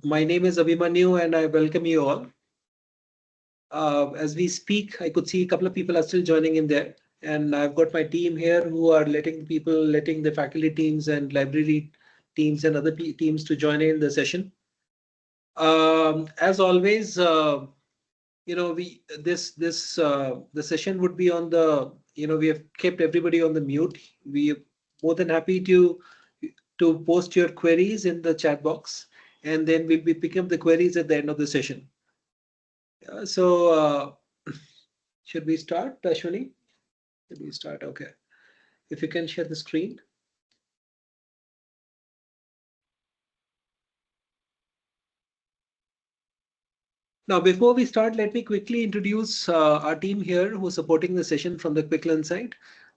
My name is Abhimanyu and I welcome you all. As we speak, I could see a couple of people are still joining in there. And I've got my team here who are letting the faculty teams and library teams and other teams to join in the session. As always, the session would be on the, we have kept everybody on the mute. We are more than happy to post your queries in the chat box, and then we'll be picking up the queries at the end of the session. Should we start, Ashwini? Should we start? Okay. If you can share the screen. Now, before we start, let me quickly introduce our team here who's supporting the session from the Quiklrn side.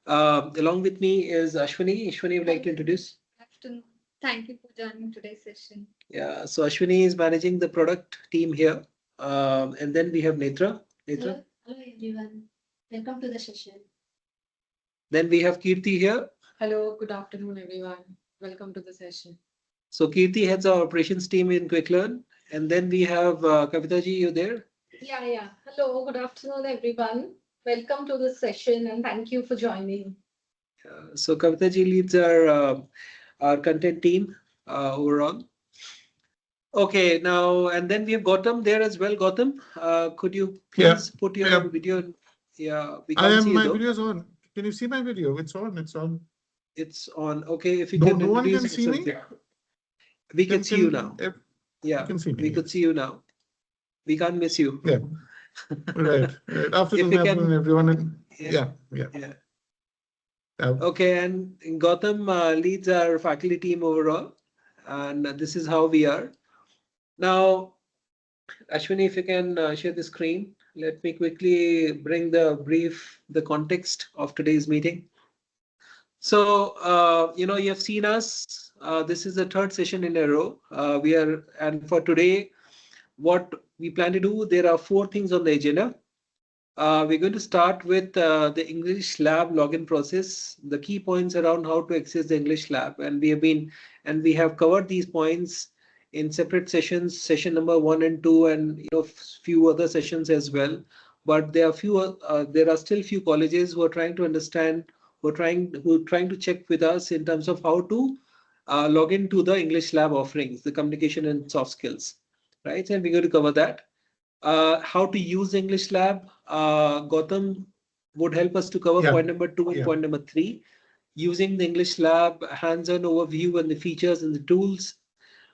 Along with me is Ashwini. Ashwini, would like to introduce? Good afternoon. Thank you for joining today's session. Yeah, so Ashwini is managing the product team here. And then we have Netra. Netra. Hello everyone. Welcome to the session. Then we have Kirti here. Hello, good afternoon everyone. Welcome to the session. So Kirti heads our operations team in Quiklrn. And then we have Kavita ji, you there? Yeah. Hello, good afternoon, everyone. Welcome to the session and thank you for joining. So Kavita ji leads our content team overall. Okay, now, and then we have Gautam there as well. Gautam, could you please put your video in? Yeah, we can't see my you, video is on. Can you see my video? It's on. It's on. Okay, if you No, can. no one can see me. We can see you now. Yeah, can see me, we could see you now. We can't miss you. Yeah. Right. After If the we can- everyone. Yeah. Yeah. Okay, and Gautam leads our faculty team overall, and this is how we are. Now, Ashwini, if you can share the screen, let me quickly bring the context of today's meeting. So, you have seen us. This is the third session in a row. And for today, what we plan to do, there are 4 things on the agenda. We're going to start with the English lab login process, the key points around how to access the English lab. And we have covered these points in separate sessions, session number 1 and 2, and few other sessions as well. But there are still few colleges who are trying to understand, who are trying to check with us in terms of how to log into the English lab offerings, the communication and soft skills, right? And we're going to cover that. How to use English lab. Gautam would help us to cover point number 2 and point number 3. Using the English lab, hands-on overview and the features and the tools.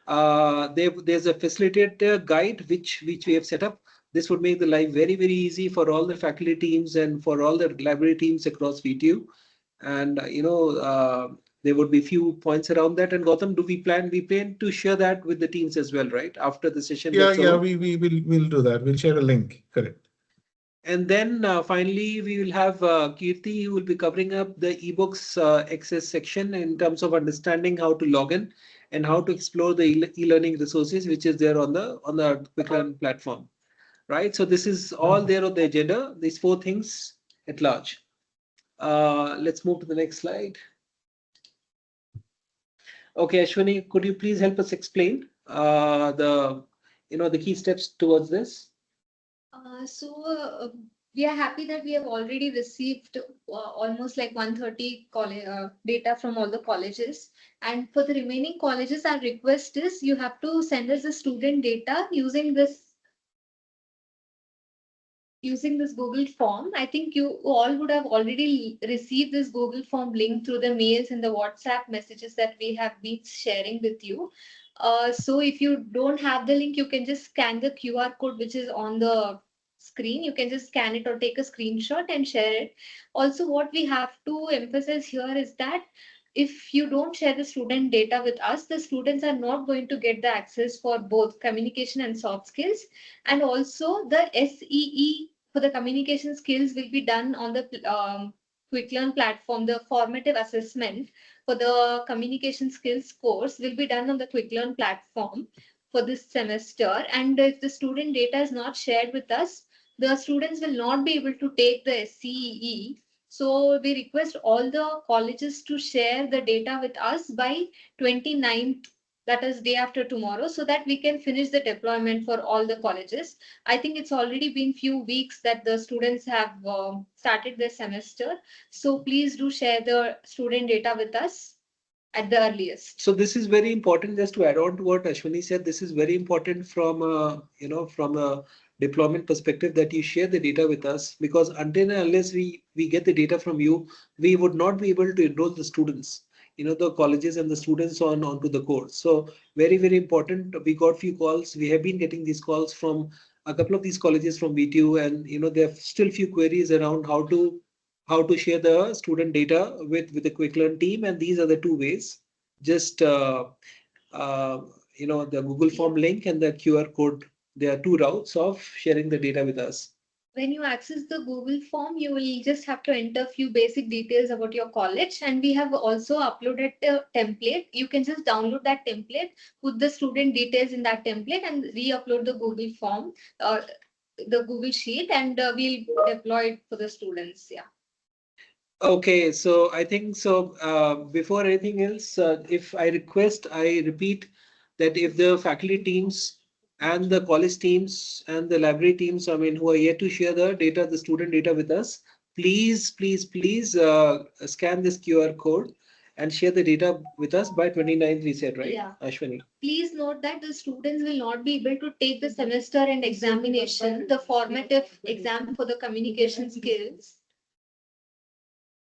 There's a facilitator guide which we have set up. This would make the life very, very easy for all the faculty teams and for all the library teams across VTU. And there would be few points around that. And Gautam, we plan to share that with the teams as well, right? After the session. We'll do that. We'll share a link. Correct. And then finally, we will have Kirti, who will be covering up the eBooks access section in terms of understanding how to log in and how to explore the e-learning resources, which is there on the Quiklrn platform, right? So this is all there on the agenda, these 4 things at large. Let's move to the next slide. Okay, Ashwini, could you please help us explain the key steps towards this? We are happy that we have already received almost like 130 data from all the colleges. And for the remaining colleges, our request is you have to send us the student data using this Google form. I think you all would have already received this Google form link through the mails and the WhatsApp messages that we have been sharing with you. So if you don't have the link, you can just scan the QR code which is on the screen. You can just scan it or take a screenshot and share it. Also, what we have to emphasize here is that if you don't share the student data with us, the students are not going to get the access for both communication and soft skills. And also the SEE for the communication skills will be done on the Quiklrn platform. The formative assessment for the communication skills course will be done on the Quiklrn platform for this semester. And if the student data is not shared with us, the students will not be able to take the SEE. So we request all the colleges to share the data with us by 29th that is day after tomorrow, so that we can finish the deployment for all the colleges. I think it's already been few weeks that the students have started their semester. So please do share the student data with us at the earliest. So this is very important. Just to add on to what Ashwini said, this is very important from from a deployment perspective, that you share the data with us, because until and unless we get the data from you, we would not be able to enroll the students, the colleges and the students onto the course. So very important. We got few calls. We have been getting these calls from a couple of these colleges from VTU, and there are still few queries around how to share the student data with the Quiklrn team, and these are the two ways. Just the Google Form link and the QR code. There are two routes of sharing the data with us. When you access the Google form, you will just have to enter a few basic details about your college, and we have also uploaded a template. You can just download that template, put the student details in that template, and re-upload the Google form, the Google sheet, and we'll deploy it for the students. Yeah. Okay, so I think so. Before anything else, if I repeat that if the faculty teams and the college teams and the library teams, who are yet to share the data, the student data with us, please scan this QR code and share the data with us by 29th, we said, right? Yeah. Ashwini? Please note that the students will not be able to take the semester and examination, the formative exam for the communication skills.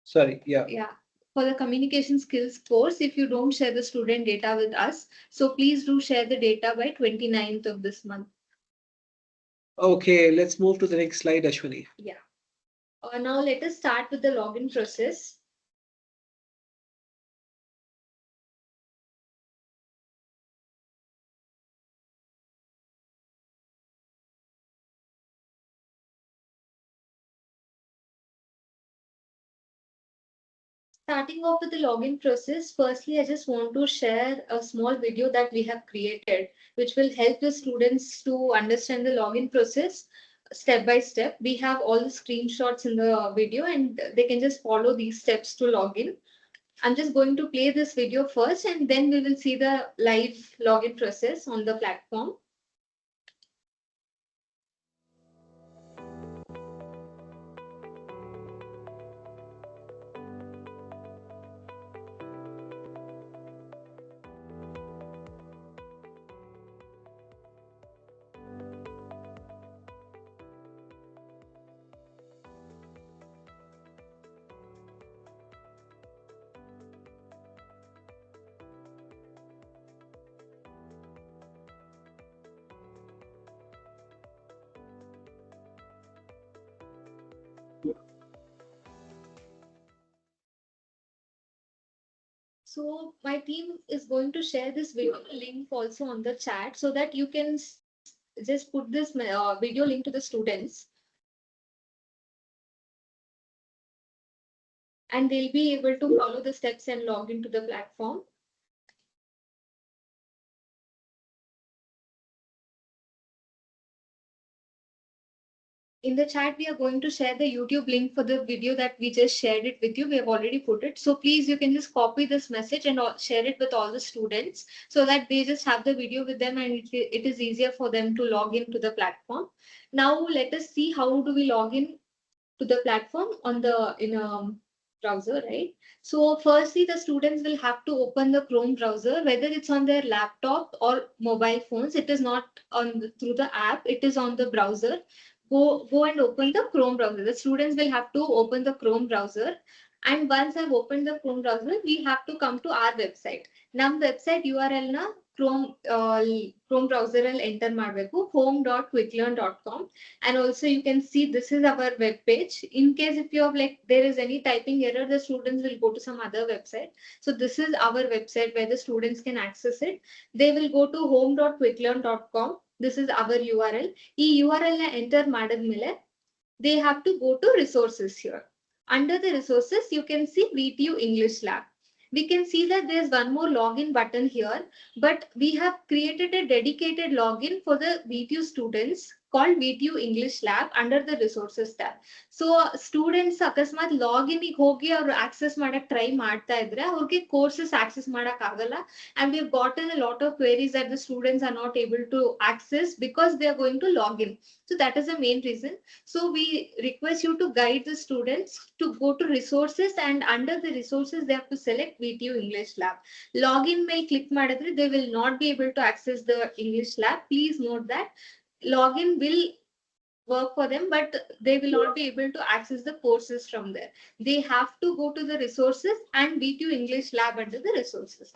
Sorry, yeah. Yeah, for the communication skills course, if you don't share the student data with us. So please do share the data by 29th of this month. Okay, let's move to the next slide, Ashwini. Yeah. Now let us start with the login process. Starting off with the login process, firstly, I just want to share a small video that we have created, which will help the students to understand the login process step by step. We have all the screenshots in the video, and they can just follow these steps to login. I'm just going to play this video first, and then we will see the live login process on the platform. So my team is going to share this video link also on the chat, so that you can just put this video link to the students, and they'll be able to follow the steps and log into the platform. In the chat, we are going to share the YouTube link for the video that we just shared it with you. We have already put it. So please, you can just copy this message and share it with all the students, so that they just have the video with them, and it is easier for them to log into the platform. Now let us see how do we log in to the platform in a browser, right? So firstly, the students will have to open the Chrome browser, whether it's on their laptop or mobile phones. It is not through the app, it is on the browser. Go and open the Chrome browser. The students will have to open the Chrome browser. And once I've opened the Chrome browser, we have to come to our website. Nam website URL na Chrome browser al enter ಮಾಡಬೇಕು home.quiklrn.com. And also you can see this is our web page. In case if you have there is any typing error, the students will go to some other website. So this is our website where the students can access it. They will go to home.quiklrn.com. This is our URL. ಈ URL ನ enter ಮಾಡಿದ್ಮೇಲೆ they have to go to resources here. Under the resources, you can see VTU English Lab. We can see that there's one more login button here, but we have created a dedicated login for the VTU students called VTU English Lab under the resources tab. So students akasmat login ಗೆ ಹೋಗಿ ಅವರು access ಮಾಡಕ್ try ಮಾಡ್ತಾ ಇದ್ರೆ ಅವ್ರಿಗೆ courses access ಮಾಡಕ್ ಆಗಲ್ಲ. And we've gotten a lot of queries that the students are not able to access because they are going to log in. So that is the main reason. So we request you to guide the students to go to resources, and under the resources they have to select VTU English Lab. Login ಮೇಲೆ click ಮಾಡಿದ್ರೆ they will not be able to access the English Lab. Please note that login will work for them, but they will not be able to access the courses from there. They have to go to the resources and VTU English Lab under the resources.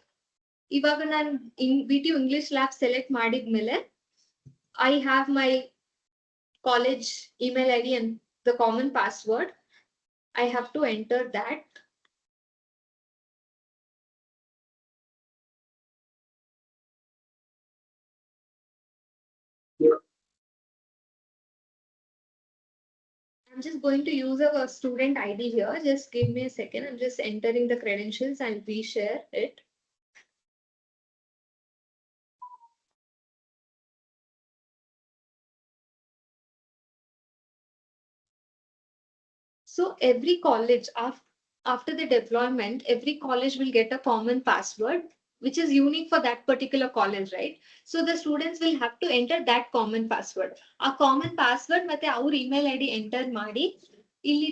ಇವಾಗ ನಾನು VTU English Lab select ಮಾಡಿದ್ಮೇಲೆ I have my college email ID and the common password. I have to enter that. I'm just going to use a student ID here. Just give me a second. I'm just entering the credentials and reshare it. So every college, after the deployment, every college will get a common password, which is unique for that particular college, right? So the students will have to enter that common password. A common password ಮತ್ತೆ our email ID enter ಮಾಡಿ ಇಲ್ಲಿ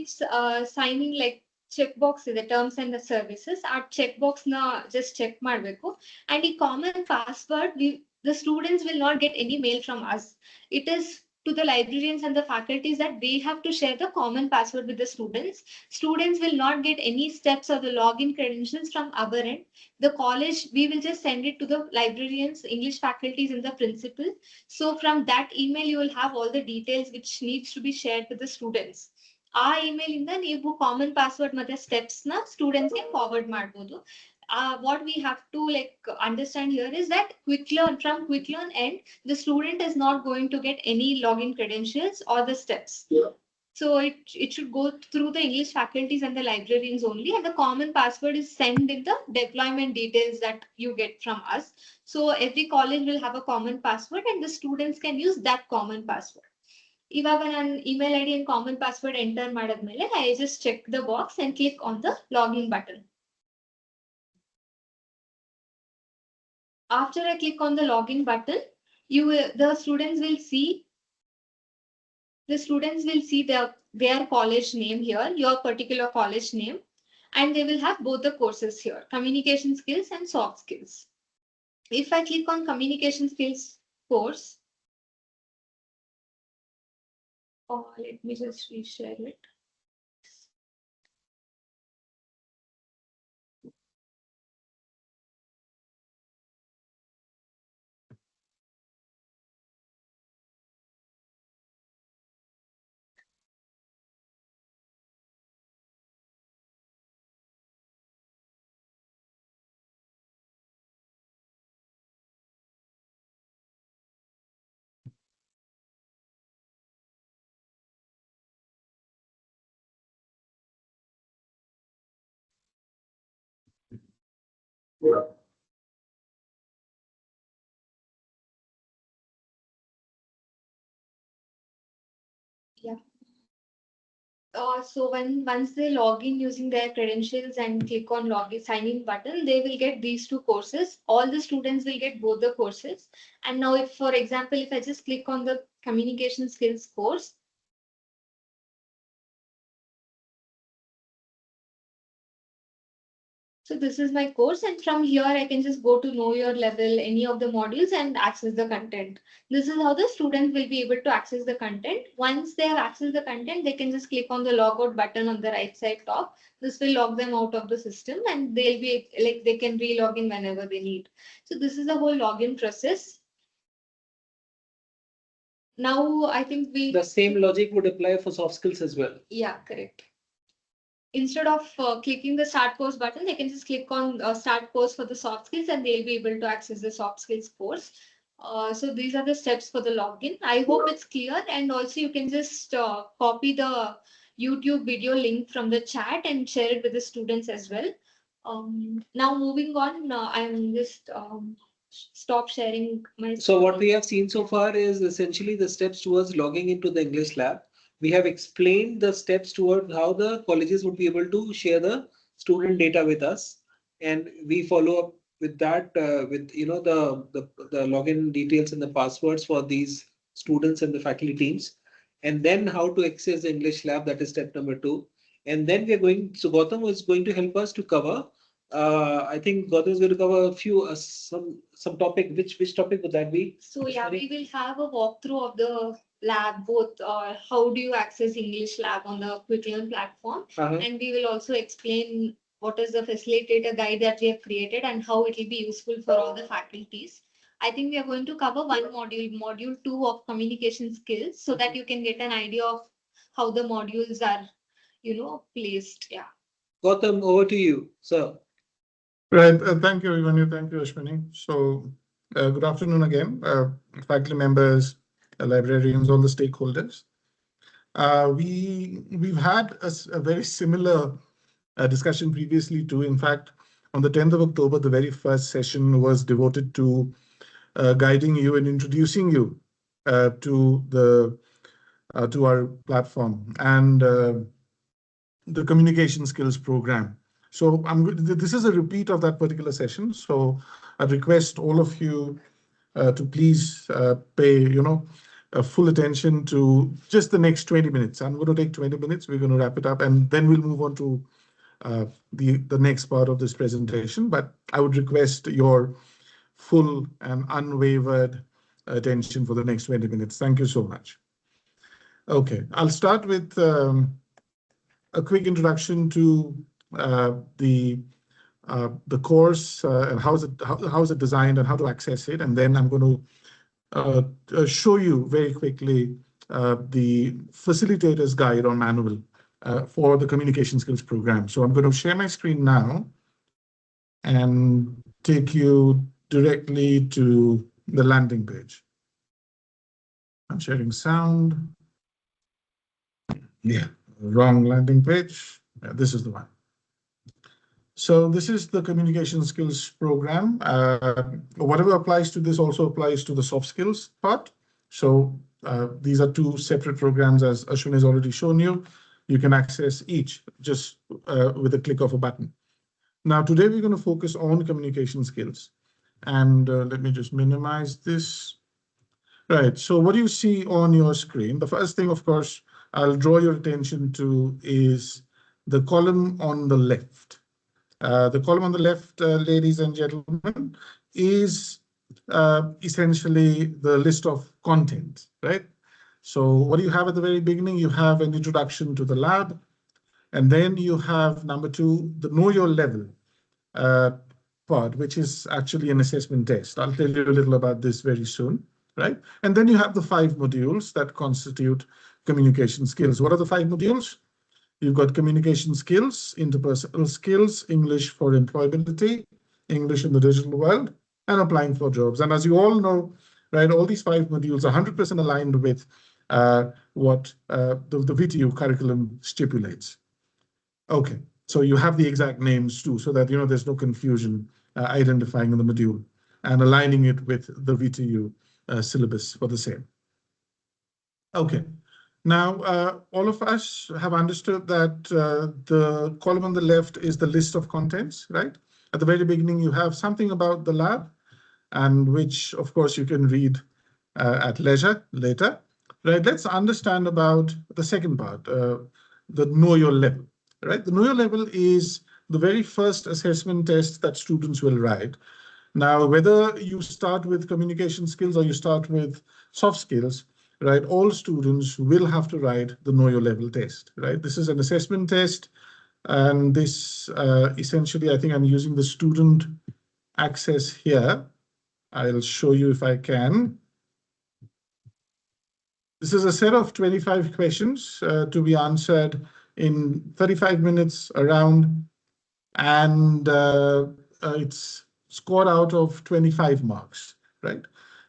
signing like check box ಇದೆ terms and the services. ಆ check box ನ just check ಮಾಡಬೇಕು. And ಈ common password, the students will not get any mail from us. It is to the librarians and the faculties that they have to share the common password with the students. Students will not get any steps or the login credentials from our end. The college, we will just send it to the librarians, English faculties, and the principal. So from that email, you will have all the details which needs to be shared with the students. ಆ email ಇಂದ ನೀವು common password ಮತ್ತೆ steps ನ students ಗೆ forward ಮಾಡ್ಬೋದು. What we have to understand here is that from Quiklrn end, the student is not going to get any login credentials or the steps. Yeah. So it should go through the English faculties and the librarians only, and the common password is sent in the deployment details that you get from us. So every college will have a common password and the students can use that common password. ಇವಾಗ ನಾನು email ID and common password enter ಮಾಡಿದ್ಮೇಲೆ I just check the box and click on the login button. After I click on the login button, the students will see their college name here, your particular college name, and they will have both the courses here, communication skills and soft skills. If I click on communication skills course, let me just reshare it. Yeah. So once they log in using their credentials and click on login sign-in button, they will get these two courses. All the students will get both the courses. And now if, for example, if I just click on the communication skills course, so this is my course, and from here I can just go to know your level, any of the modules, and access the content. This is how the students will be able to access the content. Once they have accessed the content, they can just click on the logout button on the right side top. This will log them out of the system, and they'll be they can re-log in whenever they need. So this is the whole login process. Now I think the same logic would apply for soft skills as well. Yeah, correct. Instead of clicking the start course button, they can just click on start course for the soft skills and they'll be able to access the soft skills course. So these are the steps for the login. I hope it's clear, and also you can just copy the YouTube video link from the chat and share it with the students as well. Now moving on, I'm just stop sharing my. So what we have seen so far is essentially the steps towards logging into the English lab. We have explained the steps towards how the colleges would be able to share the student data with us, and we follow up with that with the login details and the passwords for these students and the faculty teams, and then how to access the English lab. That is step number 2. And then we are going. So Gautam was going to help us to cover. I think Gautam is going to cover a few some topic. Which topic would that be? So yeah, we will have a walkthrough of the lab, both how do you access English lab on the Quiklrn platform, and we will also explain what is the facilitator guide that we have created and how it will be useful for all the faculties. I think we are going to cover one module, module 2 of communication skills, so that you can get an idea of how the modules are, placed. Yeah. Gautam, over to you, sir. Right. Thank you, Ivanu. Thank you, Ashwini. So, good afternoon again, faculty members, librarians, all the stakeholders. We've had a very similar discussion previously too. In fact, on the 10th of October, the very first session was devoted to guiding you and introducing you to our platform and the communication skills program. So this is a repeat of that particular session. So I request all of you to please pay, full attention to just the next 20 minutes. I'm going to take 20 minutes. We're going to wrap it up, and then we'll move on to the next part of this presentation. But I would request your full and unwavered attention for the next 20 minutes. Thank you so much. Okay, I'll start with a quick introduction to the course and how is it designed and how to access it, and then I'm going to show you very quickly the facilitator's guide or manual for the communication skills program. So I'm going to share my screen now and take you directly to the landing page. I'm sharing sound. Yeah, wrong landing page. Yeah, this is the one. So this is the communication skills program. Whatever applies to this also applies to the soft skills part. So these are two separate programs, as Ashwin has already shown you. You can access each just with a click of a button. Now, today we're going to focus on communication skills. And let me just minimize this. Right, so what do you see on your screen? The first thing, of course, I'll draw your attention to is the column on the left. The column on the left, ladies and gentlemen, is essentially the list of content, right? So what do you have at the very beginning? You have an introduction to the lab, and then you have number 2, the know your level part, which is actually an assessment test. I'll tell you a little about this very soon, right? And then you have the 5 modules that constitute communication skills. What are the 5 modules? You've got communication skills, interpersonal skills, English for employability, English in the digital world, and applying for jobs. And as you all know, right, all these 5 modules are 100% aligned with what the VTU curriculum stipulates. Okay, so you have the exact names too, so that there's no confusion identifying the module and aligning it with the VTU syllabus for the same. Okay. Now, all of us have understood that the column on the left is the list of contents, right? At the very beginning, you have something about the lab, and which, of course, you can read at leisure later, right? Let's understand about the second part, the know your level, right? The know your level is the very first assessment test that students will write. Now, whether you start with communication skills or you start with soft skills, right, all students will have to write the know your level test, right? This is an assessment test, and this essentially, I think I'm using the student access here. I'll show you if I can. This is a set of 25 questions to be answered in 35 minutes around, and it's scored out of 25 marks, right?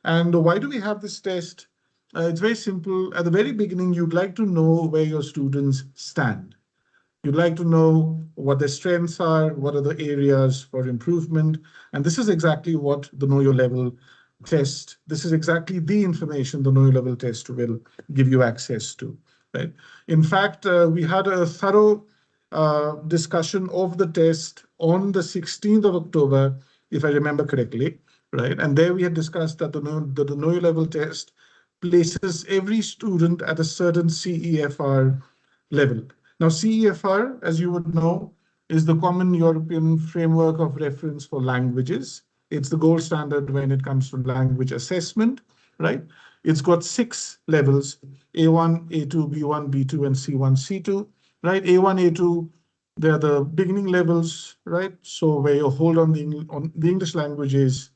And why do we have this test? It's very simple. At the very beginning, you'd like to know where your students stand. You'd like to know what their strengths are, what are the areas for improvement. And this is exactly what the Know Your Level test, this is exactly the information the Know Your Level test will give you access to, right? In fact, we had a thorough discussion of the test on the 16th of October, if I remember correctly, right? And there we had discussed that the Know Your Level test places every student at a certain CEFR level. Now, CEFR, as you would know, is the Common European Framework of Reference for Languages. It's the gold standard when it comes to language assessment, right? It's got 6 levels, A1, A2, B1, B2, and C1, C2, right? A1, A2, they're the beginning levels, right? So where your hold on the English language is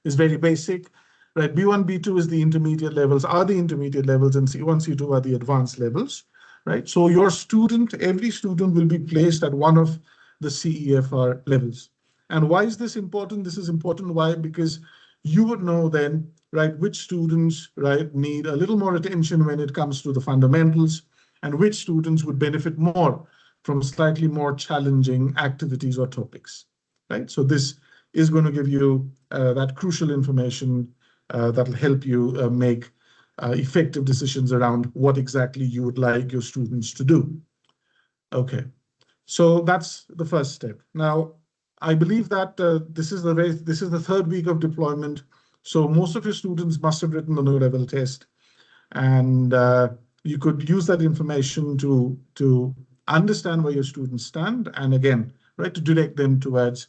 very basic, right? B1, B2 is the intermediate levels, and C1, C2 are the advanced levels, right? So your student, every student will be placed at one of the CEFR levels. And why is this important? This is important. Why? Because you would know then, right, which students, right, need a little more attention when it comes to the fundamentals, and which students would benefit more from slightly more challenging activities or topics, right? So this is going to give you that crucial information that will help you make effective decisions around what exactly you would like your students to do. Okay, so that's the first step. Now, I believe that this is the 3rd week of deployment. So most of your students must have written the Know Level test, and you could use that information to understand where your students stand, and again, right, to direct them towards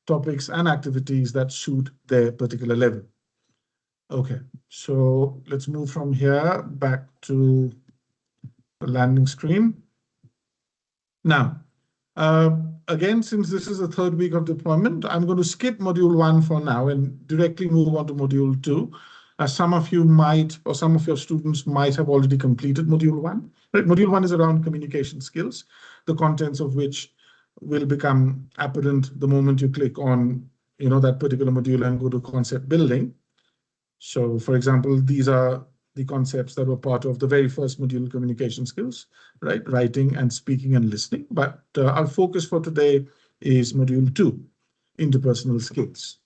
topics and activities that suit their particular level. Okay, so let's move from here back to the landing screen. Now, again, since this is the 3rd week of deployment, I'm going to skip module 1 for now and directly move on to module 2. Some of you might, or some of your students might have already completed module 1. Right? Module 1 is around communication skills, the contents of which will become apparent the moment you click on, that particular module and go to concept building. So, for example, these are the concepts that were part of the very first module, communication skills, right? Writing and speaking and listening. But our focus for today is module 2, interpersonal skills.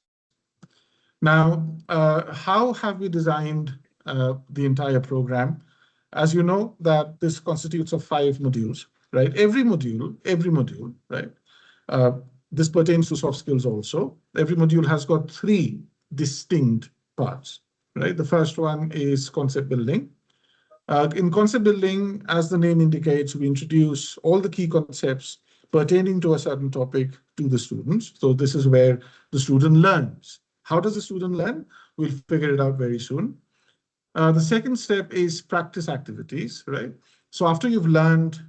Now, how have we designed the entire program? As you know, that this constitutes of 5 modules, right? Every module, right? This pertains to soft skills also. Every module has got 3 distinct parts, right? The first one is concept building. In concept building, as the name indicates, we introduce all the key concepts pertaining to a certain topic to the students. So this is where the student learns. How does the student learn? We'll figure it out very soon. The second step is practice activities, right? So after you've learned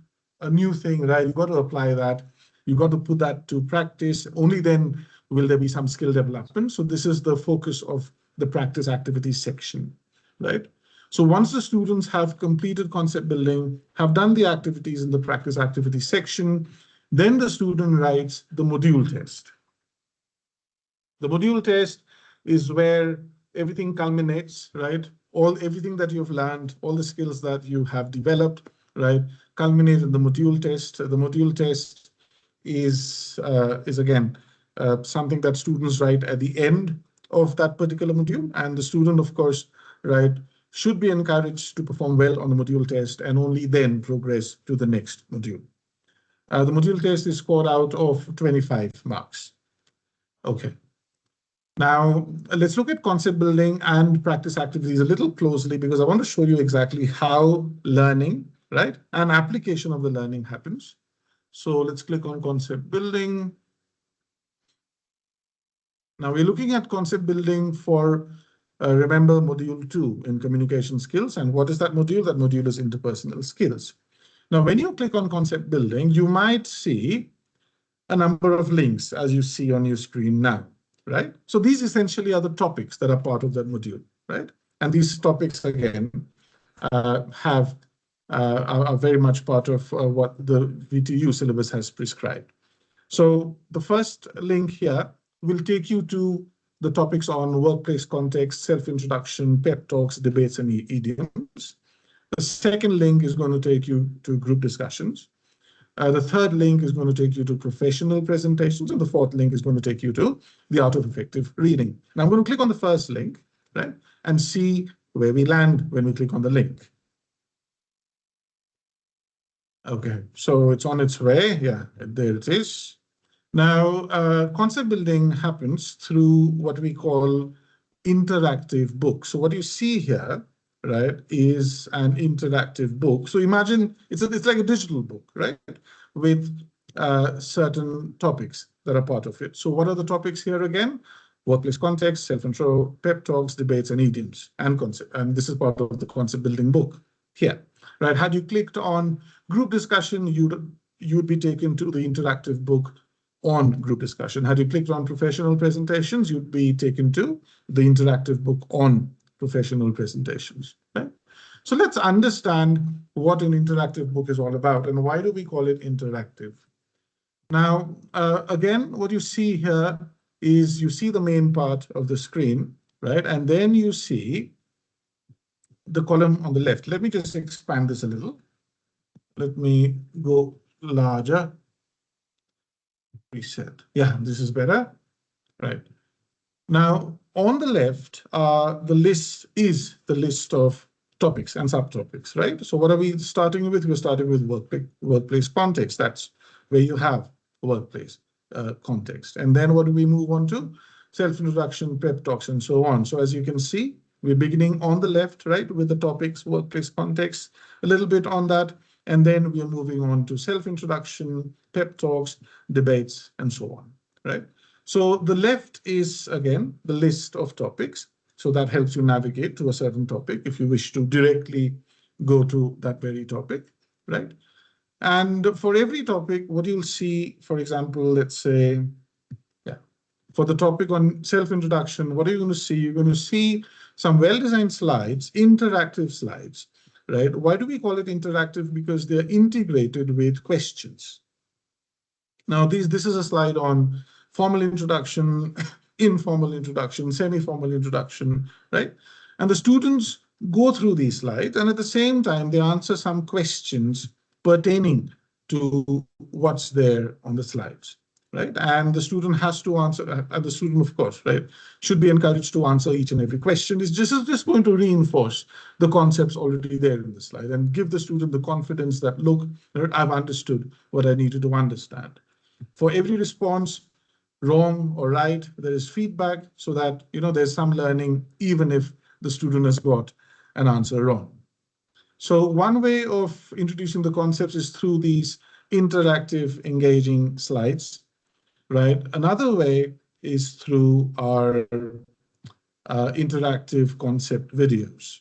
a new thing, right, you've got to apply that. You've got to put that to practice. Only then will there be some skill development. So this is the focus of the practice activities section, right? So once the students have completed concept building, have done the activities in the practice activity section, then the student writes the module test. The module test is where everything culminates, right? Everything that you've learned, all the skills that you have developed, right, culminate in the module test. The module test is again something that students write at the end of that particular module, and the student, of course, right, should be encouraged to perform well on the module test and only then progress to the next module. The module test is scored out of 25 marks. Okay. Now, let's look at concept building and practice activities a little closely, because I want to show you exactly how learning, right, and application of the learning happens. So let's click on concept building. Now we're looking at concept building for, remember, module 2 in communication skills. And what is that module? That module is interpersonal skills. Now, when you click on concept building, you might see a number of links, as you see on your screen now, right? So these essentially are the topics that are part of that module, right? And these topics, again, are very much part of what the VTU syllabus has prescribed. So the first link here will take you to the topics on workplace context, self-introduction, pep talks, debates, and idioms. The second link is going to take you to group discussions. The third link is going to take you to professional presentations, and the fourth link is going to take you to the art of effective reading. Now I'm going to click on the first link, right, and see where we land when we click on the link. Okay, so it's on its way. Yeah, there it is. Now, concept building happens through what we call interactive book. So what you see here, right, is an interactive book. So imagine it's like a digital book, right, with certain topics that are part of it. So what are the topics here again? Workplace context, self-intro, pep talks, debates, and idioms, and concept. And this is part of the concept building book here, right? Had you clicked on group discussion, you'd be taken to the interactive book on group discussion. Had you clicked on professional presentations, you'd be taken to the interactive book on professional presentations. Right? So let's understand what an interactive book is all about and why do we call it interactive. Now, again, what you see here is you see the main part of the screen, right? And then you see the column on the left. Let me just expand this a little. Let me go larger. Reset. Yeah, this is better. Right. Now, on the left, the list of topics and subtopics, right? So what are we starting with? We're starting with workplace context. That's where you have workplace context. And then what do we move on to? Self-introduction, pep talks, and so on. So as you can see, we're beginning on the left, right, with the topics, workplace context, a little bit on that. And then we are moving on to self-introduction, pep talks, debates, and so on, right? So the left is, again, the list of topics. So that helps you navigate to a certain topic if you wish to directly go to that very topic, right? And for every topic, what you'll see, for example, let's say, yeah, for the topic on self-introduction, what are you going to see? You're going to see some well-designed slides, interactive slides, right? Why do we call it interactive? Because they're integrated with questions. Now, this is a slide on formal introduction, informal introduction, semi-formal introduction, right? And the students go through these slides, and at the same time, they answer some questions pertaining to what's there on the slides, right? And the student has to answer, and the student, of course, right, should be encouraged to answer each and every question. It's just going to reinforce the concepts already there in the slide and give the student the confidence that, look, I've understood what I needed to understand. For every response, wrong or right, there is feedback so that, there's some learning, even if the student has got an answer wrong. So one way of introducing the concepts is through these interactive, engaging slides, right? Another way is through our interactive concept videos.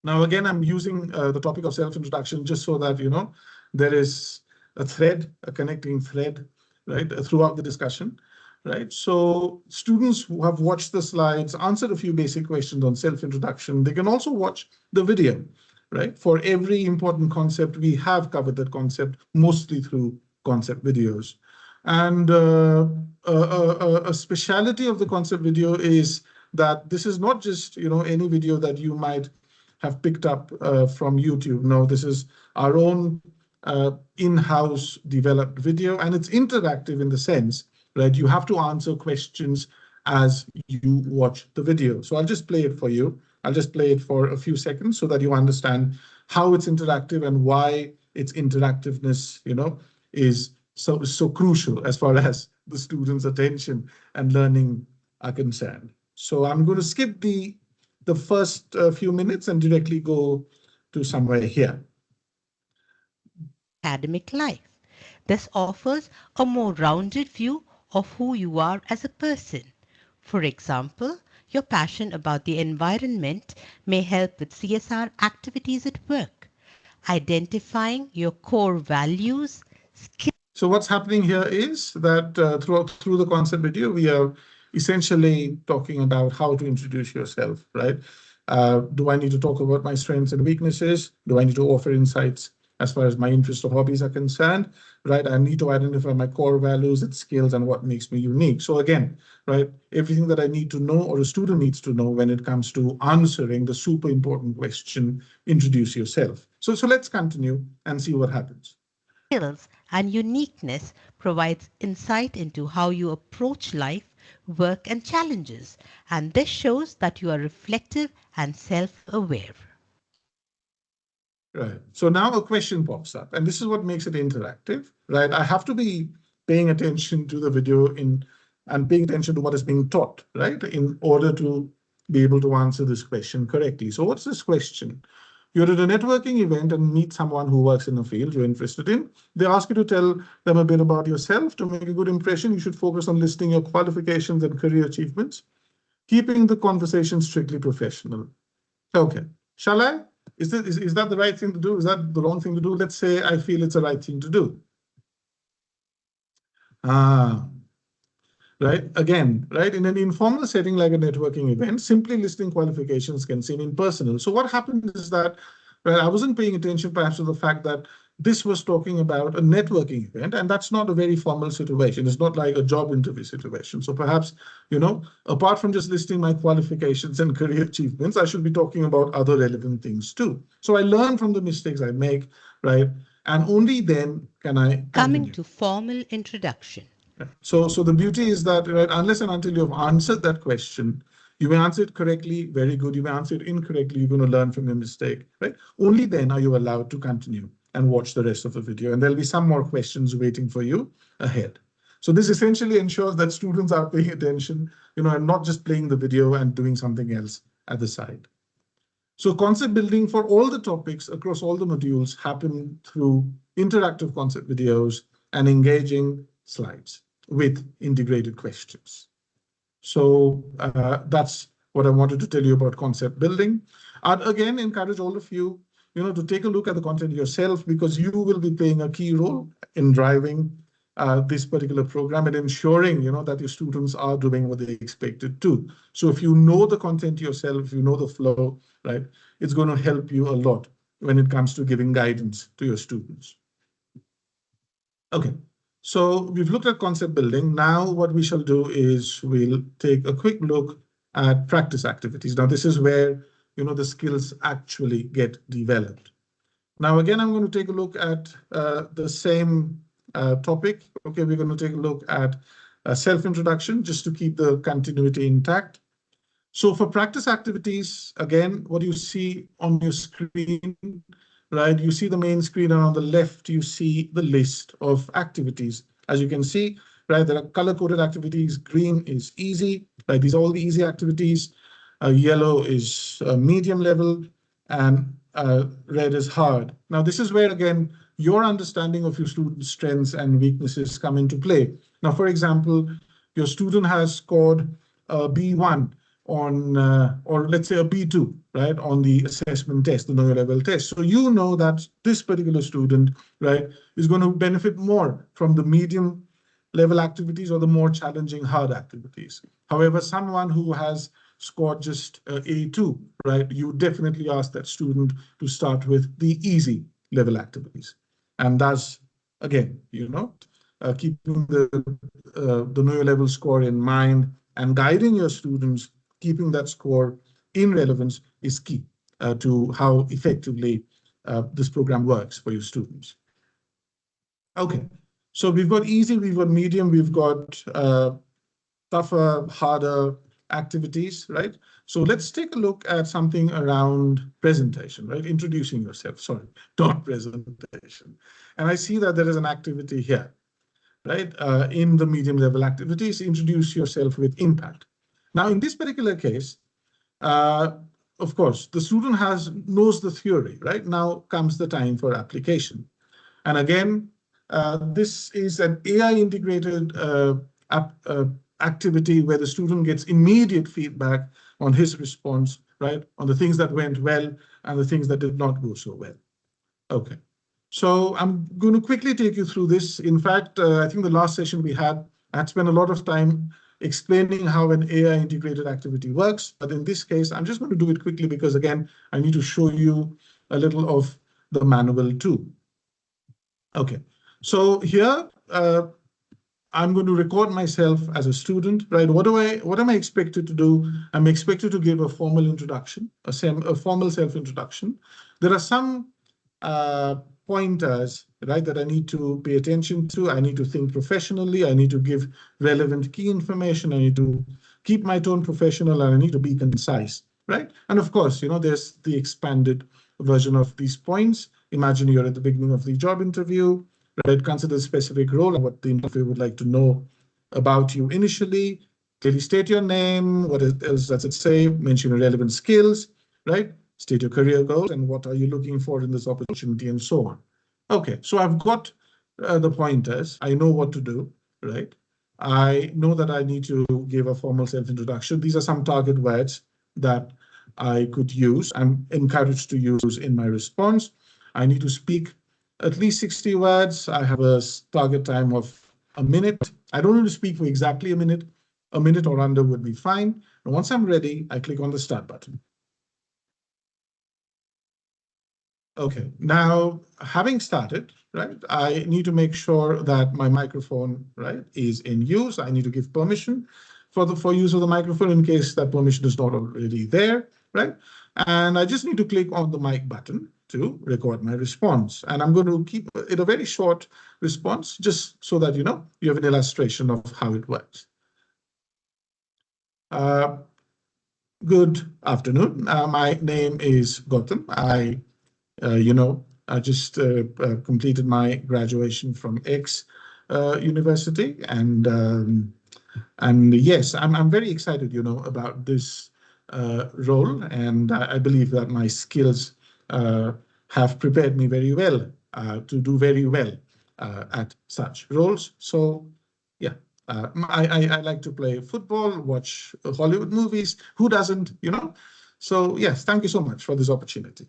Now, again, I'm using the topic of self-introduction just so that, there is a thread, a connecting thread, right, throughout the discussion, right? So students who have watched the slides, answered a few basic questions on self-introduction, they can also watch the video, right? For every important concept, we have covered that concept mostly through concept videos. And a speciality of the concept video is that this is not just, any video that you might have picked up from YouTube. No, this is our own in-house developed video, and it's interactive in the sense, right? You have to answer questions as you watch the video. So I'll just play it for you. I'll just play it for a few seconds so that you understand how it's interactive and why its interactiveness, is so crucial as far as the students' attention and learning are concerned. So I'm going to skip the first few minutes and directly go to somewhere here. Academic life. This offers a more rounded view of who you are as a person. For example, your passion about the environment may help with CSR activities at work. Identifying your core values, skills. So what's happening here is that through the concept video, we are essentially talking about how to introduce yourself, right? Do I need to talk about my strengths and weaknesses? Do I need to offer insights as far as my interests or hobbies are concerned? right? I need to identify my core values and skills and what makes me unique. So again, right, everything that I need to know or a student needs to know when it comes to answering the super important question, introduce yourself. So let's continue and see what happens. Skills and uniqueness provides insight into how you approach life, work, and challenges, and this shows that you are reflective and self-aware. Right. So now a question pops up, and this is what makes it interactive, right? I have to be paying attention to the video and paying attention to what is being taught, right? In order to be able to answer this question correctly. So what's this question? You're at a networking event and meet someone who works in a field you're interested in. They ask you to tell them a bit about yourself. To make a good impression, you should focus on listing your qualifications and career achievements, keeping the conversation strictly professional. Okay. Shall I? Is that the right thing to do? Is that the wrong thing to do? Let's say I feel it's the right thing to do. Right? Again, right? In an informal setting like a networking event, simply listing qualifications can seem impersonal. So what happened is that, right, I wasn't paying attention perhaps to the fact that this was talking about a networking event, and that's not a very formal situation. It's not like a job interview situation. So perhaps, apart from just listing my qualifications and career achievements, I should be talking about other relevant things too. So I learn from the mistakes I make, right? And only then can I continue. Coming to formal introduction. So the beauty is that, right, unless and until you've answered that question, you may answer it correctly, very good. You may answer it incorrectly, you're going to learn from your mistake, right? Only then are you allowed to continue and watch the rest of the video. And there'll be some more questions waiting for you ahead. So this essentially ensures that students are paying attention, and not just playing the video and doing something else at the side. So concept building for all the topics across all the modules happen through interactive concept videos and engaging slides with integrated questions. So that's what I wanted to tell you about concept building. I'd again encourage all of you, to take a look at the content yourself, because you will be playing a key role in driving this particular program and ensuring, that your students are doing what they expected to. So if you know the content yourself, you know the flow, right, it's going to help you a lot when it comes to giving guidance to your students. Okay. So we've looked at concept building. Now what we shall do is we'll take a quick look at practice activities. Now this is where, the skills actually get developed. Now again, I'm going to take a look at the same topic. Okay, we're going to take a look at self-introduction just to keep the continuity intact. So for practice activities, again, what you see on your screen, right? You see the main screen, and on the left, you see the list of activities. As you can see, right, there are color-coded activities. Green is easy, right? These are all the easy activities. Yellow is medium level, and red is hard. Now, this is where, again, your understanding of your student's strengths and weaknesses come into play. Now, for example, your student has scored a B1 on, or let's say a B2, right, on the assessment test, the know your level test. So you know that this particular student, right, is going to benefit more from the medium level activities or the more challenging hard activities. However, someone who has scored just A2, right, you definitely ask that student to start with the easy level activities. And that's, again, keeping the know your level score in mind and guiding your students, keeping that score in relevance is key to how effectively this program works for your students. Okay, so we've got easy, we've got medium, we've got tougher, harder activities, right? So let's take a look at something around presentation, right? Introducing yourself, sorry, not presentation. And I see that there is an activity here, right? In the medium level activities, introduce yourself with impact. Now, in this particular case, of course, the student knows the theory, right? Now comes the time for application. And again, this is an AI integrated activity where the student gets immediate feedback on his response, right? On the things that went well and the things that did not go so well. Okay. So I'm going to quickly take you through this. In fact, I think the last session we had, I had spent a lot of time explaining how an AI integrated activity works. But in this case, I'm just going to do it quickly because, again, I need to show you a little of the manual too. Okay. So here, I'm going to record myself as a student, right? What am I expected to do? I'm expected to give a formal introduction, a formal self-introduction. There are some pointers, right, that I need to pay attention to. I need to think professionally. I need to give relevant key information. I need to keep my tone professional, and I need to be concise, right? And of course, there's the expanded version of these points. Imagine you're at the beginning of the job interview, right? Consider a specific role and what the interviewer would like to know about you initially. Clearly state your name. What else does it say? Mention your relevant skills, right? State your career goals and what are you looking for in this opportunity and so on. Okay, so I've got the pointers. I know what to do, right? I know that I need to give a formal self-introduction. These are some target words that I could use. I'm encouraged to use in my response. I need to speak at least 60 words. I have a target time of a minute. I don't need to speak for exactly a minute. A minute or under would be fine. And once I'm ready, I click on the start button. Okay, now having started, right, I need to make sure that my microphone, right, is in use. I need to give permission for use of the microphone in case that permission is not already there, right? And I just need to click on the mic button to record my response. And I'm going to keep it a very short response just so that you have an illustration of how it works. Good afternoon. My name is Gautam. I just completed my graduation from X University, and yes, I'm very excited, about this role, and I believe that my skills have prepared me very well to do very well at such roles. So, yeah. I like to play football, watch Hollywood movies. Who doesn't, So, yes, thank you so much for this opportunity.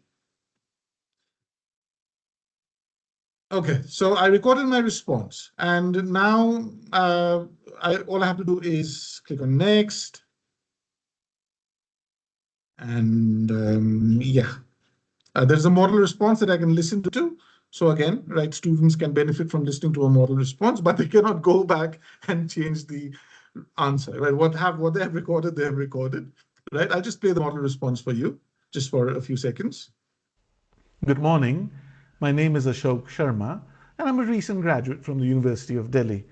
Okay, so I recorded my response, and now all I have to do is click on next. And yeah, there's a model response that I can listen to. So again, right, students can benefit from listening to a model response, but they cannot go back and change the answer, right? What they have recorded, they have recorded, right? I'll just play the model response for you, just for a few seconds. Good morning. My name is Ashok Sharma, and I'm a recent graduate from the University of Delhi.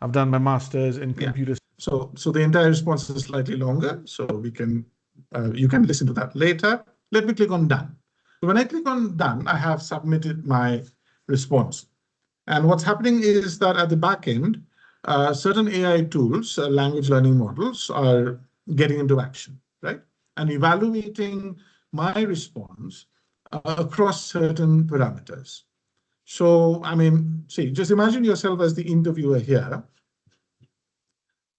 I've done my master's in computer. So the entire response is slightly longer, so you can listen to that later. Let me click on done. When I click on done, I have submitted my response. And what's happening is that at the back end, certain AI tools, language learning models, are getting into action, right? And evaluating my response across certain parameters. So, I mean, see, just imagine yourself as the interviewer here.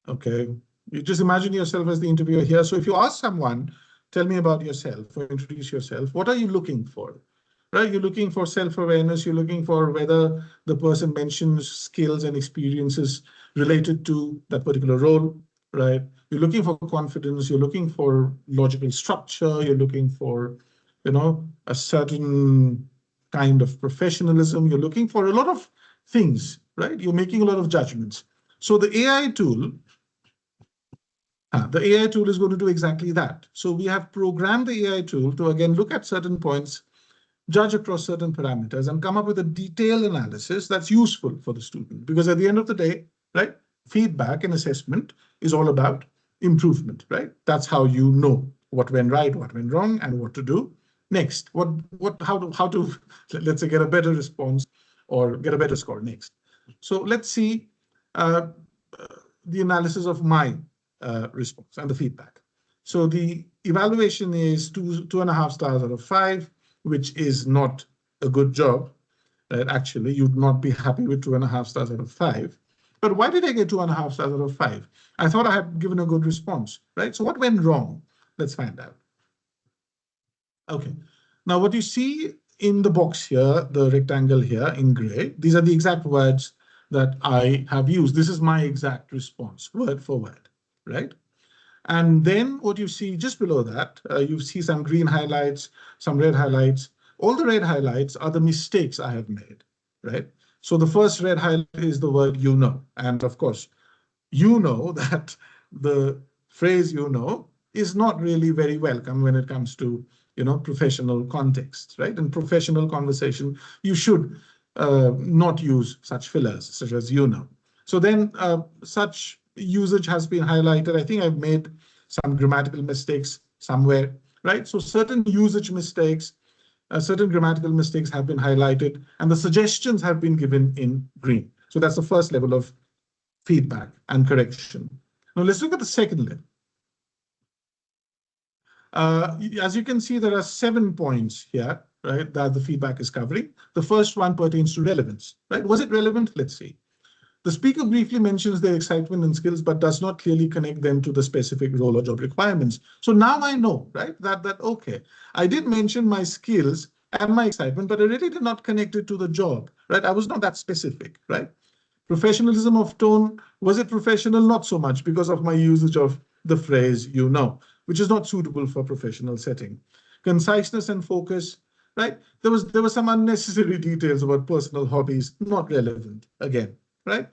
Okay, you just imagine yourself as the interviewer here. So if you ask someone, tell me about yourself or introduce yourself, what are you looking for? Right, you're looking for self-awareness. You're looking for whether the person mentions skills and experiences related to that particular role, right? You're looking for confidence. You're looking for logical structure. You're looking for, a certain kind of professionalism. You're looking for a lot of things, right? You're making a lot of judgments. So the AI tool is going to do exactly that. So we have programmed the AI tool to, again, look at certain points, judge across certain parameters, and come up with a detailed analysis that's useful for the student. Because at the end of the day, right, feedback and assessment is all about improvement, right? That's how you know what went right, what went wrong, and what to do next. How to let's say, get a better response or get a better score next. So let's see the analysis of my response and the feedback. So the evaluation is 2.5 stars out of 5, which is not a good job. Right? Actually, you'd not be happy with 2.5 stars out of 5. But why did I get 2.5 stars out of 5? I thought I had given a good response, right? So what went wrong? Let's find out. Okay. Now, what you see in the box here, the rectangle here in gray, these are the exact words that I have used. This is my exact response, word for word, right? And then what you see just below that, you see some green highlights, some red highlights. All the red highlights are the mistakes I have made, right? So the first red highlight is the word you know. And of course, you know that the phrase you know is not really very welcome when it comes to professional context, right? In professional conversation, you should not use such fillers such as you know. So then such usage has been highlighted. I think I've made some grammatical mistakes somewhere, right? So certain usage mistakes, certain grammatical mistakes have been highlighted, and the suggestions have been given in green. So that's the first level of feedback and correction. Now let's look at the second level. As you can see, there are 7 points here, right, that the feedback is covering. The first one pertains to relevance, right? Was it relevant? Let's see. The speaker briefly mentions their excitement and skills, but does not clearly connect them to the specific role or job requirements. So now I know, right, that okay, I did mention my skills and my excitement, but I really did not connect it to the job, right? I was not that specific, right? Professionalism of tone, was it professional? Not so much, because of my usage of the phrase you know, which is not suitable for professional setting. Conciseness and focus, right? There were some unnecessary details about personal hobbies, not relevant again, right?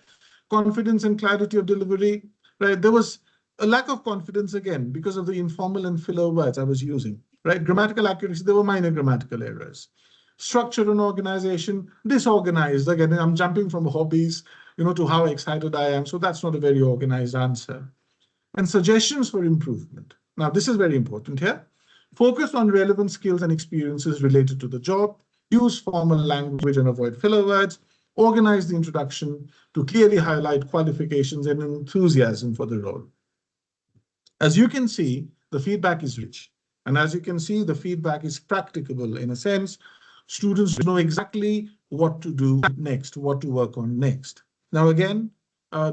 Confidence and clarity of delivery, right? There was a lack of confidence again because of the informal and filler words I was using, right? Grammatical accuracy, there were minor grammatical errors. Structure and organization, disorganized. Again, I'm jumping from hobbies, to how excited I am. So that's not a very organized answer. And suggestions for improvement. Now, this is very important here. Focus on relevant skills and experiences related to the job. Use formal language and avoid filler words. Organize the introduction to clearly highlight qualifications and enthusiasm for the role. As you can see, the feedback is rich. And as you can see, the feedback is practicable in a sense. Students know exactly what to do next, what to work on next. Now, again,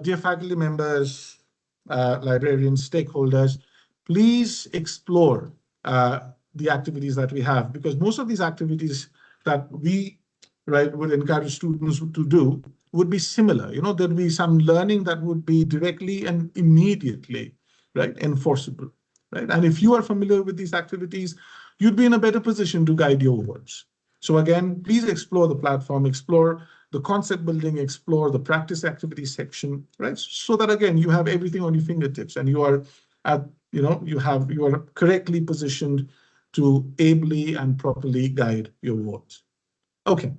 dear faculty members, librarians, stakeholders, please explore the activities that we have, because most of these activities that we would encourage students to do would be similar. There'd be some learning that would be directly and immediately enforceable. Right? And if you are familiar with these activities, you'd be in a better position to guide your words. So again, please explore the platform, explore the concept building, explore the practice activity section, right? So that again, you have everything on your fingertips and you are you are correctly positioned to ably and properly guide your words. Okay,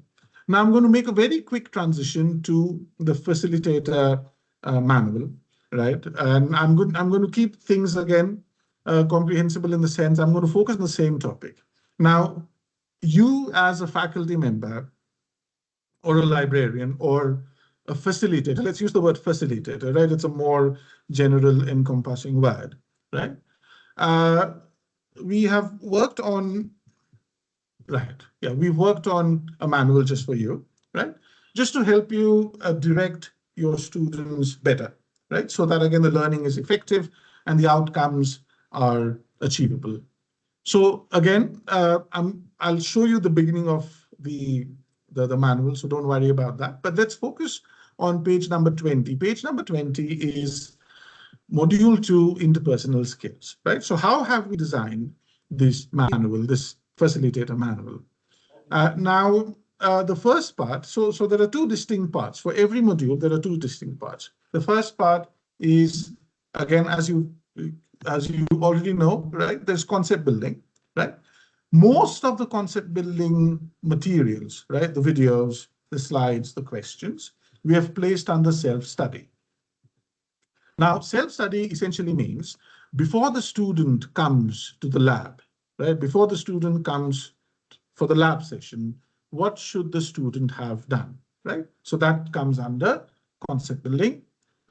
now I'm going to make a very quick transition to the facilitator manual, right? And I'm going to keep things again comprehensible in the sense I'm going to focus on the same topic. Now, you as a faculty member or a librarian or a facilitator, let's use the word facilitator, right? It's a more general encompassing word, right? We have worked on, we've worked on a manual just for you, right? Just to help you direct your students better, right? So that again, the learning is effective and the outcomes are achievable. So again, I'll show you the beginning of the manual, so don't worry about that. But let's focus on page number 20. Page number 20 is Module 2, Interpersonal Skills, right? So how have we designed this manual, this facilitator manual? Now, the first part, so there are 2 distinct parts. For every module, there are 2 distinct parts. The first part is, again, as you already know, right, there's concept building, right? Most of the concept building materials, right, the videos, the slides, the questions, we have placed under self-study. Now, self-study essentially means before the student comes to the lab, right, before the student comes for the lab session, what should the student have done, right? So that comes under concept building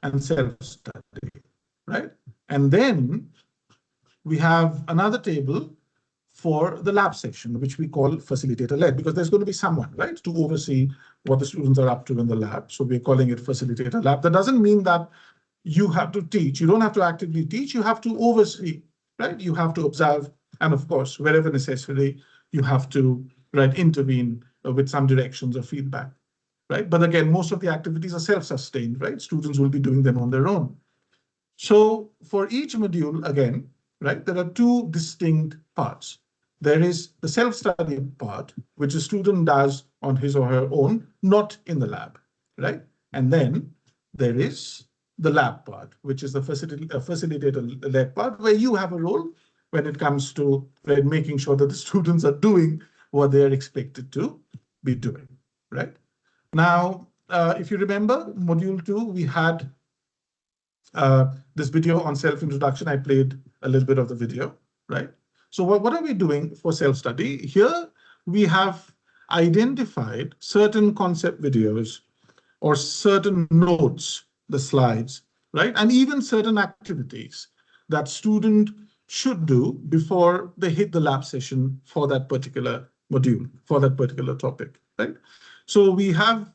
and self-study, right? And then we have another table for the lab section, which we call facilitator-led, because there's going to be someone, right, to oversee what the students are up to in the lab. So we're calling it facilitator lab. That doesn't mean that you have to teach. You don't have to actively teach. You have to oversee, right? You have to observe. And of course, wherever necessary, you have to intervene with some directions or feedback, right? But again, most of the activities are self-sustained, right? Students will be doing them on their own. So for each module, again, right, there are 2 distinct parts. there is the self-study part, which a student does on his or her own, not in the lab, right? And then there is the lab part, which is the facilitator-led part, where you have a role when it comes to making sure that the students are doing what they are expected to be doing, right? Now, if you remember, module 2, we had this video on self-introduction. I played a little bit of the video, right? So what are we doing for self-study? Here we have identified certain concept videos or certain notes, the slides, right? And even certain activities that student should do before they hit the lab session for that particular module, for that particular topic, right? So we have,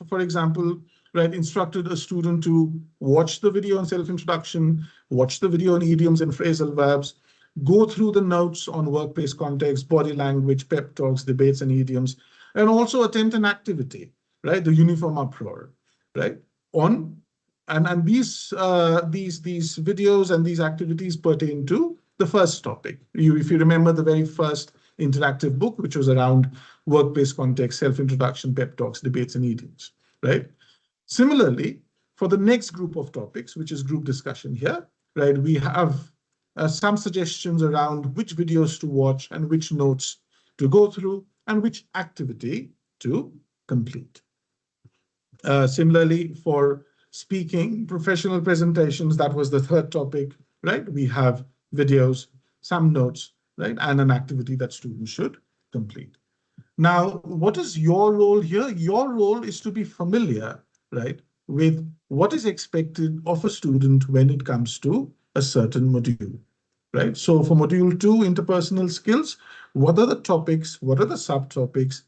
for example, right, instructed a student to watch the video on self-introduction, watch the video on idioms and phrasal verbs, go through the notes on workplace context, body language, pep talks, debates and idioms, and also attempt an activity, right, the uniform uproar, right, on, and these videos and these activities pertain to the first topic. If you remember the very first interactive book, which was around workplace context, self-introduction, pep talks, debates and idioms, right? Similarly, for the next group of topics, which is group discussion here, right, we have some suggestions around which videos to watch and which notes to go through and which activity to complete. Similarly, for speaking, professional presentations, that was the third topic, right? We have videos, some notes, right, and an activity that students should complete. Now, what is your role here? Your role is to be familiar, right, with what is expected of a student when it comes to a certain module, right? So for module 2, interpersonal skills, what are the topics, what are the subtopics,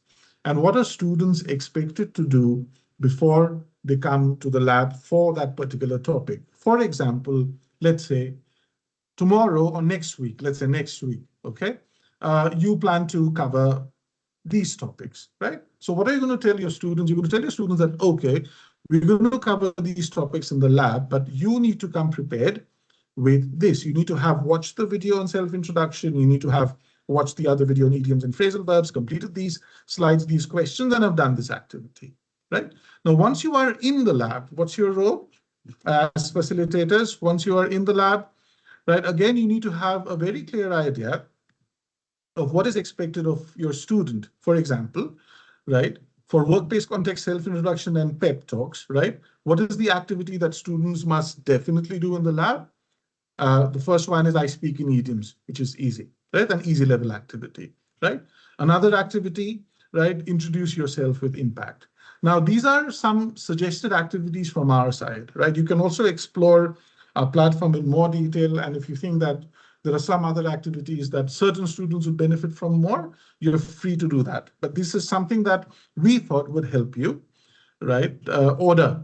and what are students expected to do before they come to the lab for that particular topic? For example, let's say tomorrow or next week, let's say next week, okay, you plan to cover these topics, right? So what are you going to tell your students? You're going to tell your students that, okay, we're going to cover these topics in the lab, but you need to come prepared with this. You need to have watched the video on self-introduction. You need to have watched the other video on idioms and phrasal verbs, completed these slides, these questions, and have done this activity, right? Now, once you are in the lab, what's your role as facilitators? Once you are in the lab, right, again, you need to have a very clear idea of what is expected of your student. For example, right, for workplace context, self-introduction and pep talks, right, what is the activity that students must definitely do in the lab? The first one is I speak in idioms, which is easy, right, an easy level activity, right? Another activity, right, introduce yourself with impact. Now, these are some suggested activities from our side, right? You can also explore our platform in more detail, and if you think that there are some other activities that certain students would benefit from more, you're free to do that. But this is something that we thought would help you, right, order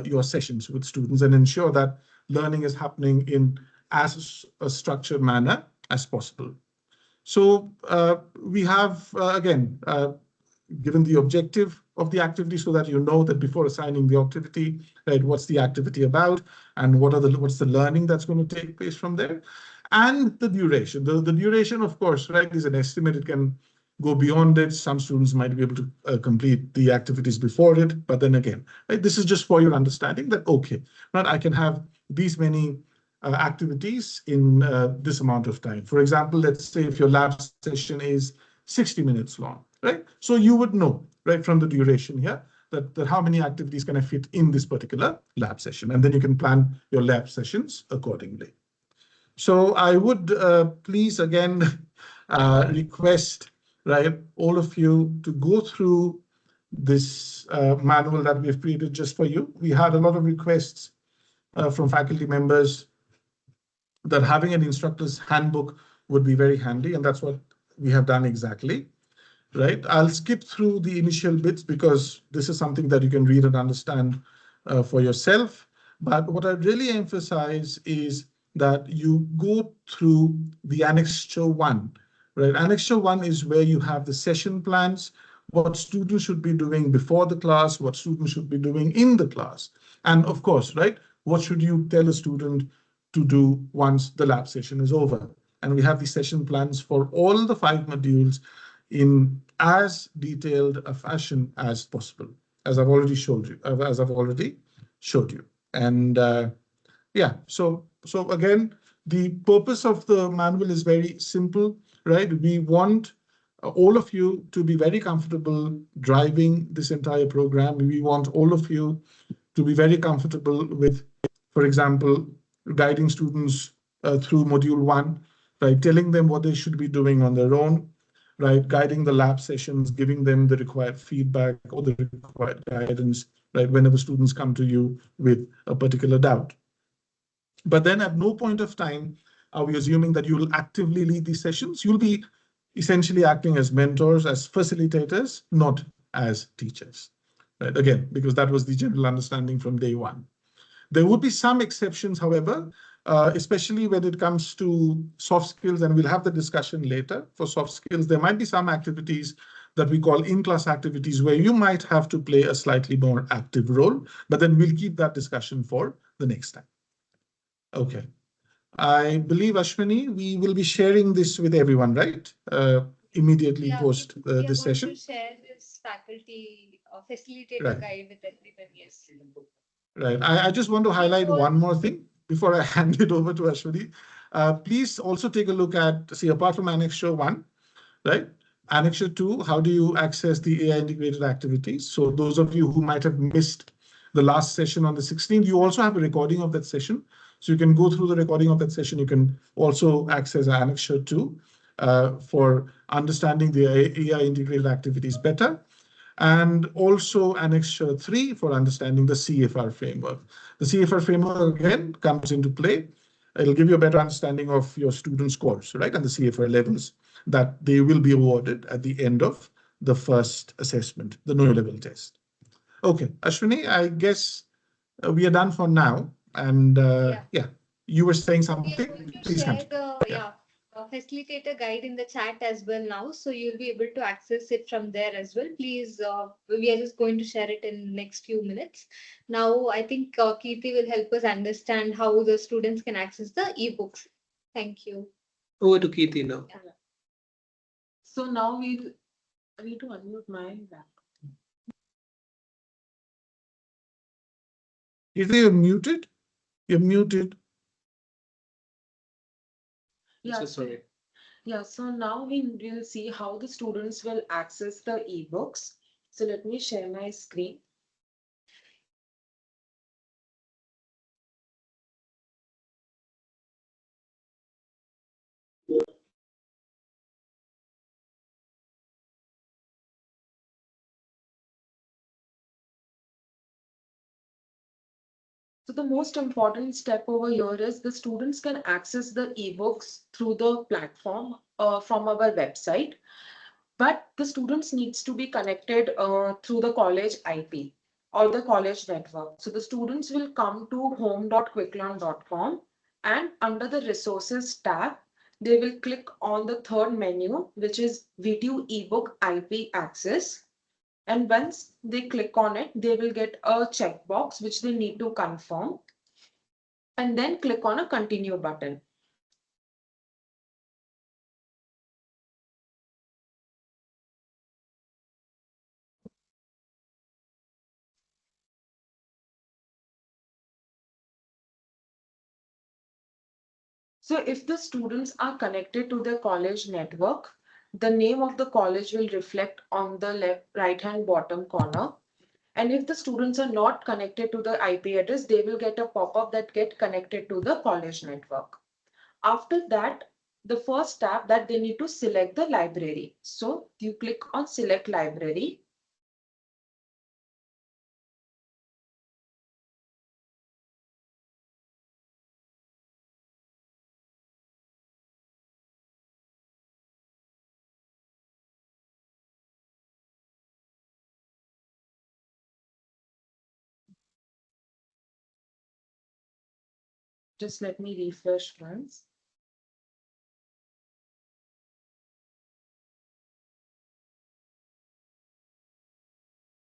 your sessions with students and ensure that learning is happening in as a structured manner as possible. So we have, again, given the objective of the activity so that you know that before assigning the activity, right, what's the activity about and what's the learning that's going to take place from there. And the duration. The duration, of course, right, is an estimate. It can go beyond it. Some students might be able to complete the activities before it. But then again, right, this is just for your understanding that, okay, right, I can have these many activities in this amount of time. For example, let's say if your lab session is 60 minutes long, right? So you would know, right, from the duration here that how many activities can I fit in this particular lab session. And then you can plan your lab sessions accordingly. So I would please again request, right, all of you to go through this manual that we've created just for you. We had a lot of requests from faculty members that having an instructor's handbook would be very handy, and that's what we have done exactly, right? I'll skip through the initial bits because this is something that you can read and understand for yourself. But what I really emphasize is that you go through the Annexure 1, right? Annexure 1 is where you have the session plans, what students should be doing before the class, what students should be doing in the class. And of course, right, what should you tell a student to do once the lab session is over? and we have the session plans for all the 5 modules in as detailed a fashion as possible, as I've already showed you. And yeah, so again, the purpose of the manual is very simple, right? We want all of you to be very comfortable driving this entire program. We want all of you to be very comfortable with, for example, guiding students through module 1, right? Telling them what they should be doing on their own, right? Guiding the lab sessions, giving them the required feedback or the required guidance, right? Whenever students come to you with a particular doubt. But then at no point of time are we assuming that you will actively lead these sessions. You'll be essentially acting as mentors, as facilitators, not as teachers. Right? Again, because that was the general understanding from day one. There would be some exceptions, however, especially when it comes to soft skills, and we'll have the discussion later. For soft skills, there might be some activities that we call in-class activities where you might have to play a slightly more active role, but then we'll keep that discussion for the next time. Okay. I believe, Ashwini, we will be sharing this with everyone, right? Immediately post this session. We are going to share this faculty facilitator Right. guide with everyone, yes. Right. I just want to highlight one more thing before I hand it over to Ashwini. Please also take a look at, see, apart from Annexure 1, right? Annexure 2, how do you access the AI integrated activities? So those of you who might have missed the last session on the 16th, you also have a recording of that session. So you can go through the recording of that session. You can also access Annexure 2 for understanding the AI integrated activities better. And also Annexure 3 for understanding the CFR framework. The CFR framework, again, comes into play. It'll give you a better understanding of your student scores, right? And the CFR levels that they will be awarded at the end of the first assessment, the know level test. Okay, Ashwini, I guess we are done for now. And yeah, you were saying something. We are going to Please share continue. the facilitator guide in the chat as well now, so you'll be able to access it from there as well. Please, we are just going to share it in next few minutes. Now, I think Kirti will help us understand how the students can access the ebooks. Thank you. Over to Kirti now. Yeah. So now I need to unmute my laptop. You're muted. You're muted. Yeah, So sorry. Yeah, so now we will see how the students will access the ebooks. So let me share my screen. So the most important step over here is the students can access the ebooks through the platform from our website, but the students needs to be connected through the college IP or the college network. So the students will come to home.quiklrn.com, and under the resources tab, they will click on the third menu, which is VTU ebook IP access. And once they click on it, they will get a checkbox which they need to confirm, and then click on a continue button. So if the students are connected to the college network, the name of the college will reflect on the left right-hand bottom corner. And if the students are not connected to the IP address, they will get a pop-up that get connected to the college network. After that, the first tab that they need to select the library. So you click on select library. Just let me refresh once.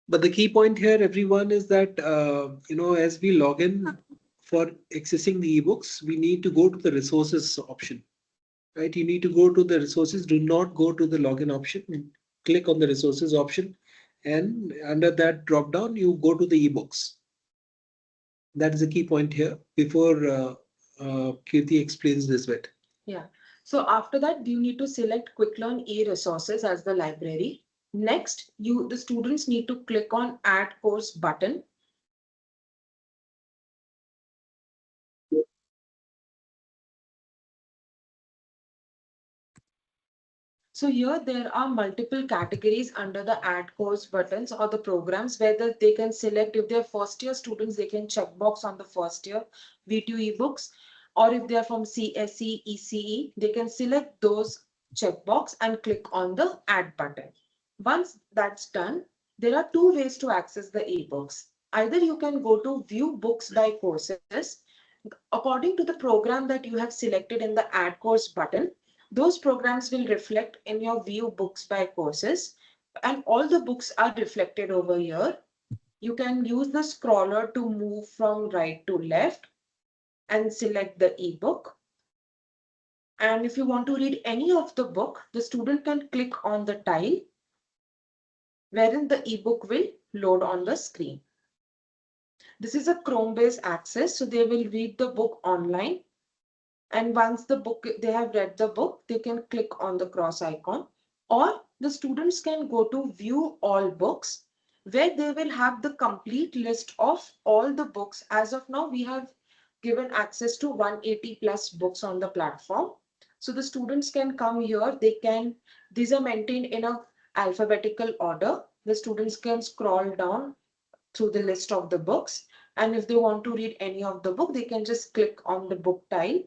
But the key point here, everyone, is that, as we log in for accessing the ebooks, we need to go to the resources option. right? You need to go to the resources. Do not go to the login option. Click on the resources option, and under that drop down, you go to the ebooks. That is the key point here before Kirti explains this bit. Yeah. So after that, you need to select Quiklrn e-resources as the library. Next, the students need to click on Add Course button. So here there are multiple categories under the Add Course buttons or the programs where they can select. If they're first year students, they can check box on the first year VTU ebooks, or if they're from CSE, ECE, they can select those checkbox and click on the Add button. Once that's done, there are two ways to access the ebooks. Either you can go to View Books by Courses. According to the program that you have selected in the Add Course button, those programs will reflect in your View Books by Courses, and all the books are reflected over here. You can use the scroller to move from right to left and select the ebook. And if you want to read any of the book, the student can click on the tile wherein the ebook will load on the screen. This is a Chrome-based access, so they will read the book online. And once they have read the book, they can click on the cross icon, or the students can go to View All Books, where they will have the complete list of all the books. As of now, we have given access to 180 plus books on the platform. So the students can come here. These are maintained in a alphabetical order. The students can scroll down through the list of the books. And if they want to read any of the book, they can just click on the book tile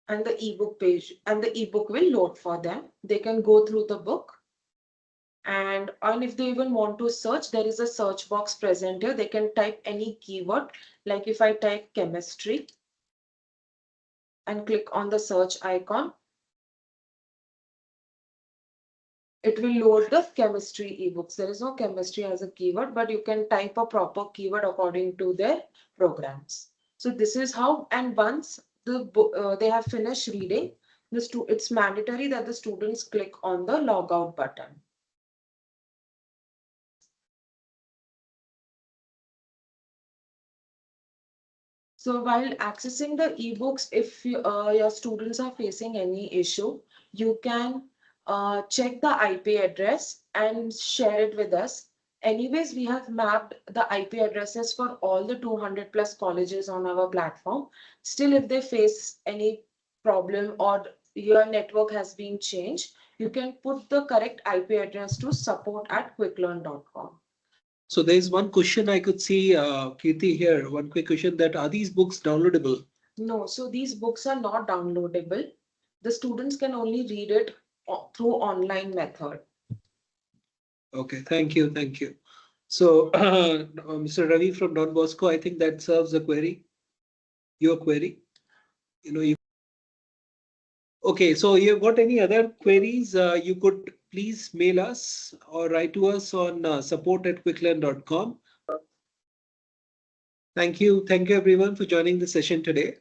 and the ebook page, and the ebook will load for them. They can go through the book. And if they even want to search, there is a search box present here. They can type any keyword. Like if I type chemistry and click on the search icon, it will load the chemistry ebooks. There is no chemistry as a keyword, but you can type a proper keyword according to their programs. So this is how, and once they have finished reading, it's mandatory that the students click on the logout button. So while accessing the ebooks, if your students are facing any issue, you can check the IP address and share it with us. Anyways, we have mapped the IP addresses for all the 200 plus colleges on our platform. Still, if they face any problem or your network has been changed, you can put the correct IP address to support@quiklrn.com. So there is one question I could see, Kirti here. One quick question: that are these books downloadable? No, so these books are not downloadable. The students can only read it through online method. Okay, thank you, thank you. So, Mr. Ravi from Don Bosco, I think that serves the query. Your query. Okay, so you've got any other queries? You could please mail us or write to us on support@quiklrn.com. Thank you everyone for joining the session today.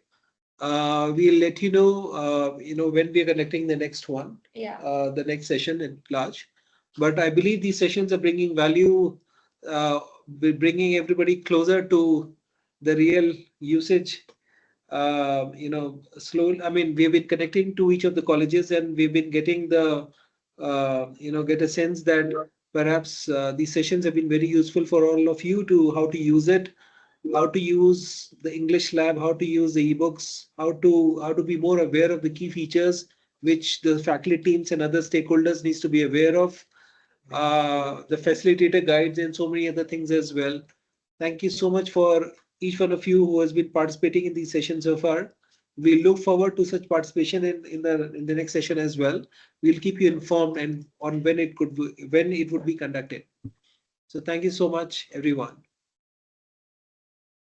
We'll let you know, when we are conducting the next one, the next session in large. But I believe these sessions are bringing value, bringing everybody closer to the real usage. Slowly. I mean, we've been connecting to each of the colleges, and we've been getting get a sense that perhaps these sessions have been very useful for all of you to how to use it, how to use the English lab, how to use the ebooks, how to be more aware of the key features which the faculty teams and other stakeholders needs to be aware of, the facilitator guides and so many other things as well. Thank you so much for each one of you who has been participating in these sessions so far. We look forward to such participation in the next session as well. We'll keep you informed and on when it would be conducted. So thank you so much, everyone.